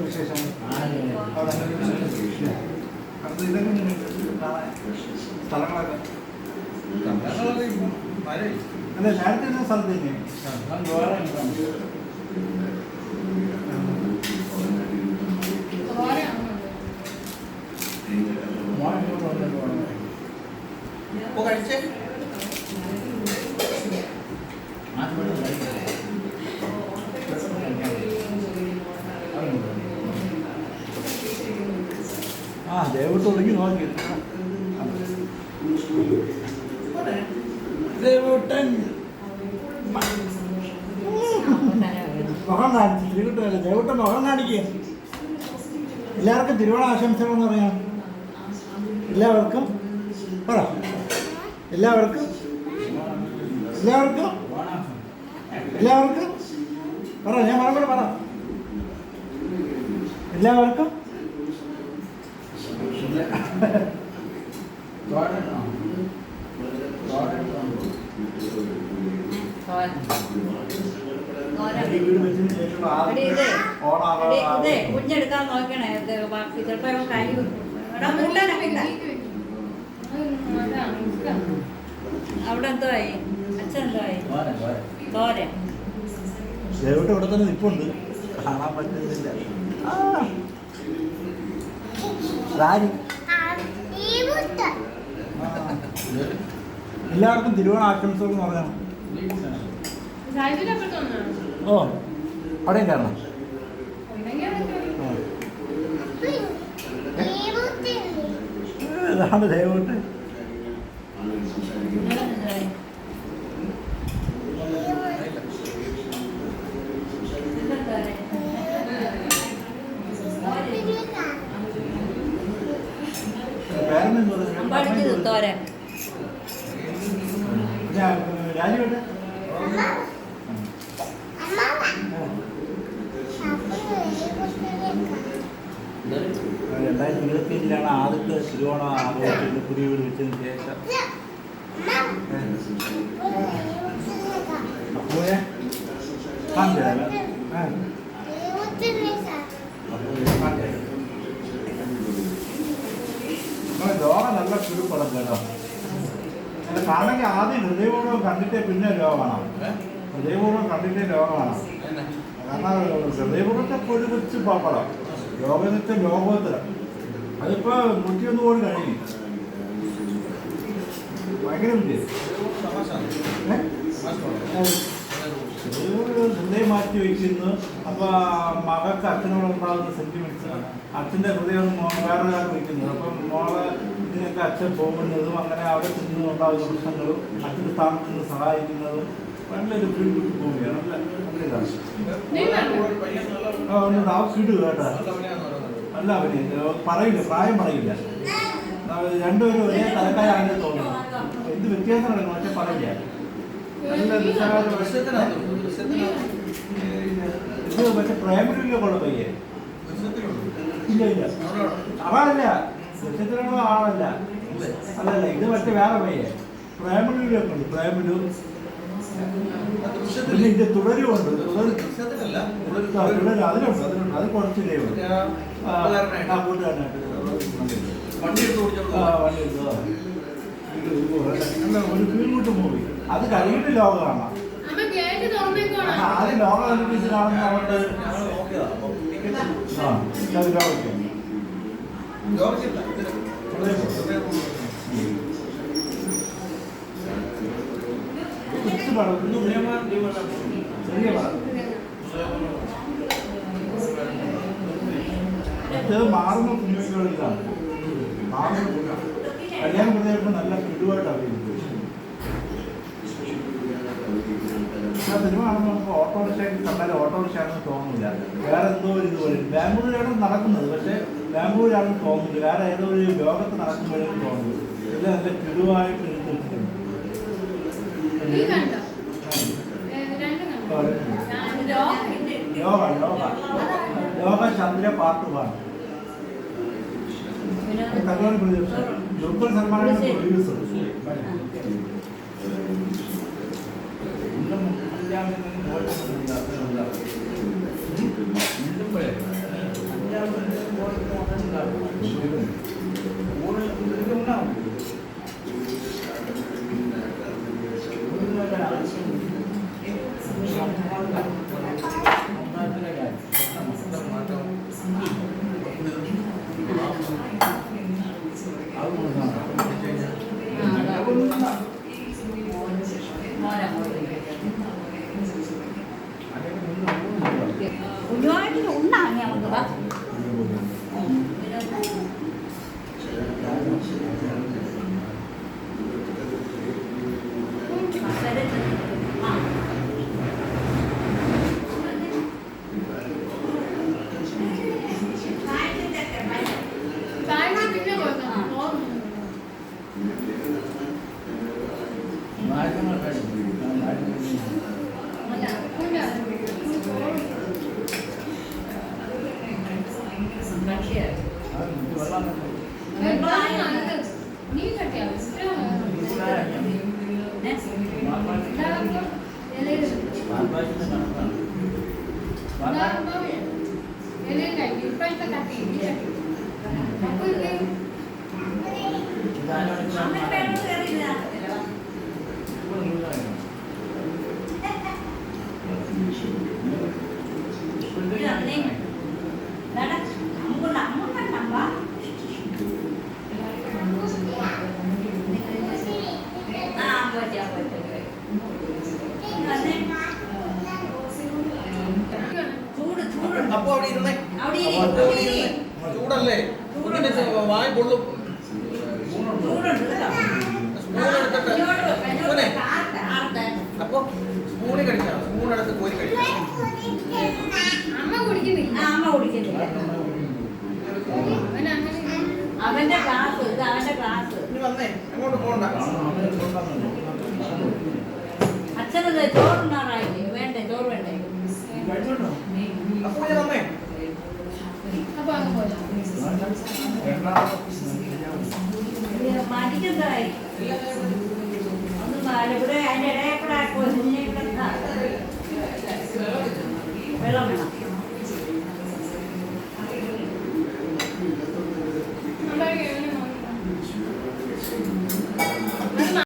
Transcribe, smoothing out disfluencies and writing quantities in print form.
വിശേഷം സ്ഥലങ്ങളൊക്കെ അല്ല നേരത്തെ ഇരുന്ന സ്ഥലത്ത് തന്നെയാണ് ആ ദേവട്ട് തുടങ്ങി നോക്കി ദേവട്ടൻ മുഖം കാണിച്ചു ശ്രീകുട്ടല്ല ദേവട്ടൻ മുഖം കാണിക്കുക എല്ലാവർക്കും തിരുവോണ ആശംസകൾ എന്ന് പറയാം എല്ലാവർക്കും പറ എല്ലാവർക്കും എല്ലാവർക്കും എല്ലാവർക്കും പറ ഞാൻ മറുപടി പറ എല്ലാവർക്കും കുഞ്ഞെടുക്കാൻ നോക്കണേ ചിലപ്പോ കൈ അവിടെ എന്തോ ആയി അച്ഛൻ എന്തോ ആയി തോരൻ ദേവട്ട് ഇവിടെ തന്നെ നിൽപ്പുണ്ട് കാണാൻ പറ്റുന്നില്ല എല്ലാവർക്കും തിരുവോണ ആശംസകൾ എന്ന് പറഞ്ഞാൽ ഓ അവിടെയും കാരണം ഇതാണ് ദേവട്ട് തോരൻ രാജുവേട്ട 2025 ആദ്യത്തെ തിരുവോണ ആഘോഷിച്ച് പുതിയ വീട് വെച്ചതിന് ശേഷം അപ്പോഴേ രോഗം നല്ല ചുരുപ്പടം കേട്ടോ കാണെങ്കിൽ ആദ്യം ഹൃദയപൂർവ്വം കണ്ടിട്ടേ പിന്നെ രോഗമാണ് ഹൃദയപൂർവ്വം കണ്ടിട്ടേ രോഗമാണ് കാരണം ഹൃദയപൂർവ്വത്തെ ഒരു കൊച്ചു പപ്പടം രോഗത്തെ ലോകോത്തരം അതിപ്പോ 101 കോടി കഴിഞ്ഞു ഭയങ്കര ഹൃദയം മാറ്റി വയ്ക്കുന്നു അപ്പൊ മകൾക്ക് അച്ഛനോടുണ്ടാകുന്ന സെന്റിമെന്റ്സ് അച്ഛൻ്റെ ഹൃദയം വേറൊരാൾ വയ്ക്കുന്നത് അപ്പം മോളെ ഇതിനൊക്കെ അച്ഛൻ പോകുന്നതും അങ്ങനെ അവിടെ ചെന്നുണ്ടാകുന്ന പ്രശ്നങ്ങളും അച്ഛൻ്റെ സ്ഥാനത്ത് നിന്ന് സഹായിക്കുന്നതും നല്ലൊരു ഫീൽ കിട്ടി പോവുകയാണ് കിട്ടുക കേട്ടോ അല്ല അവന് പറയില്ല പ്രായം പറയില്ല രണ്ടുപേരും ഒരേ തലക്കാരാണെന്ന് തോന്നുന്നു എന്ത് വ്യത്യാസം നടക്കണം പക്ഷെ പറയില്ല നല്ല ഇത് പക്ഷെ പ്രേമയില്ല കുഴപ്പമില്ലേ ഇല്ല ഇല്ല അവളല്ല ദൃശ്യത്തിനുള്ള ആളല്ല അല്ലല്ല ഇത് മറ്റേ വേറെ പയ്യെ പ്രേമയിലൊക്കെ ഉണ്ട് പ്രേമലു പിന്നെ ഇത് തുടരുമുണ്ട് അതിലുണ്ട് അതിലുണ്ട് അത് കുറച്ചില്ലേ കൂട്ടുകാരനായിട്ട് ഒരു ഫീൽഡ് മൂവി അത് കഴിഞ്ഞിട്ട് ലോകം കാണാം ആദ്യം ലോകം കണ്ടിട്ട് കാണുന്ന അവിടെ ചെറിയ മാറുന്ന കുഞ്ഞുങ്ങളിലാണ് മാറുന്ന കല്യാണ പ്രദേശത്ത് നല്ല കിടുവായിട്ട് അഭിനയിക്കും സിനിമ ആണെന്ന് നമുക്ക് ഓട്ടോറിക്ഷ കണ്ടാൽ ഓട്ടോറിക്ഷയാണെന്ന് തോന്നുന്നില്ല വേറെ എന്തോ ഒരു ഇതുപോലെ ബാംഗ്ലൂരാണ് നടക്കുന്നത് പക്ഷേ ബാംഗ്ലൂരാണെന്ന് തോന്നുന്നില്ല വേറെ ഏതോ ഒരു ലോകത്ത് നടക്കുമ്പോഴേക്കും തോന്നുന്നു ഇത് നല്ല കിടുവായിട്ട് എടുത്ത് വെച്ചിട്ടുണ്ട് യോഗ ചന്ദ്ര പാർട്ട് 1 കല്യാണ പ്രദേശം ദുർബൽ സൽമാനാണ് പ്രൊഡ്യൂസർ ഒരുപാട് ഉണ്ടാകും നമുക്ക് വാ. അപ്പൊ അവിടെ ഇരുന്നേ, ചൂടല്ലേ, വായ പൊള്ളും. അപ്പൊ സ്പൂണ് കഴിക്കാം, സ്പൂണെടുത്ത് കോരി കഴിക്കാം. അമ്മ കുടിക്കുന്നില്ല. അവന്റെ ക്ലാസ് ഇത്, അവന്റെ ക്ലാസ്. ഇനി വന്നേ, അങ്ങോട്ട് പോകണ്ട. അച്ഛനത് ചോറുണ്ടാറായില്ലേ? വേണ്ടേ, ചോറ് വേണ്ടേ? അപ്പൊ ഞാൻ വന്നേ. മടിക്കെന്തായി ഒന്നും ഇവിടെ അതിന്റെ ഇടയിൽ കൂടെ വെള്ളം വേണം.